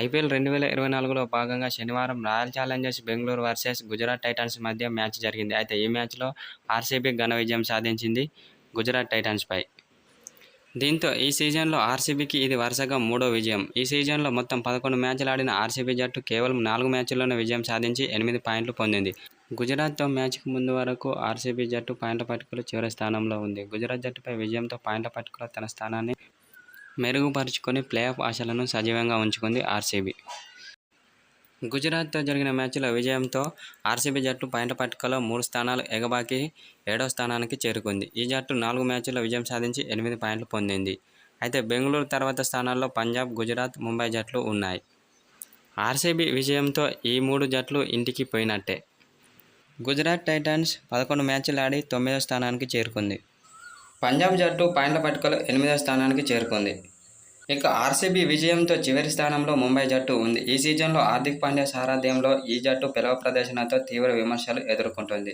IPL 2024లో భాగంగా శనివారం royal Challengers Bengaluru versus Gujarat Titans మధ్య మ్యాచ్ జరిగింది. అయితే ఈ మ్యాచ్లో ఆర్సీబీ ఘన విజయం సాధించింది గుజరాత్ టైటాన్స్పై. దీంతో ఈ సీజన్లో ఆర్సీబీకి ఇది వరుసగా మూడో విజయం. ఈ సీజన్లో మొత్తం 11 మ్యాచ్లు ఆడిన ఆర్సీబీ జట్టు కేవలం 4 మ్యాచ్ల్లోనే విజయం సాధించి 8 పాయింట్లు పొందింది. గుజరాత్తో మ్యాచ్కు ముందు వరకు ఆర్సీబీ జట్టు పాయింట్ల పట్టికలో చివరి స్థానంలో ఉంది. గుజరాత్ జట్టుపై విజయంతో పాయింట్ల పట్టికలో తన స్థానాన్ని మెరుగుపరుచుకొని ప్లేఆఫ్ ఆశలను సజీవంగా ఉంచుకుంది ఆర్సీబీ. గుజరాత్తో జరిగిన మ్యాచ్లో విజయంతో ఆర్సీబీ జట్టు పాయింట్ల పట్టికలో 3 స్థానాలు ఎగబాకి 7వ స్థానానికి చేరుకుంది. ఈ జట్టు 4 మ్యాచ్ల్లో విజయం సాధించి 8 పాయింట్లు పొందింది. అయితే బెంగళూరు తర్వాత స్థానాల్లో పంజాబ్, గుజరాత్, ముంబై జట్లు ఉన్నాయి. ఆర్సీబీ విజయంతో ఈ 3 జట్లు ఇంటికి పోయినట్టే. గుజరాత్ టైటాన్స్ 11 మ్యాచ్లు ఆడి 9వ స్థానానికి చేరుకుంది. పంజాబ్ జట్టు పాయింట్ల పట్టికలో 8వ స్థానానికి చేరుకుంది. ఇక ఆర్సీబీ విజయంతో చివరి స్థానంలో ముంబై జట్టు ఉంది. ఈ సీజన్లో హార్దిక్ పాండ్యా సారథ్యంలో ఈ జట్టు పేలవ ప్రదర్శనతో తీవ్ర విమర్శలు ఎదుర్కొంటోంది.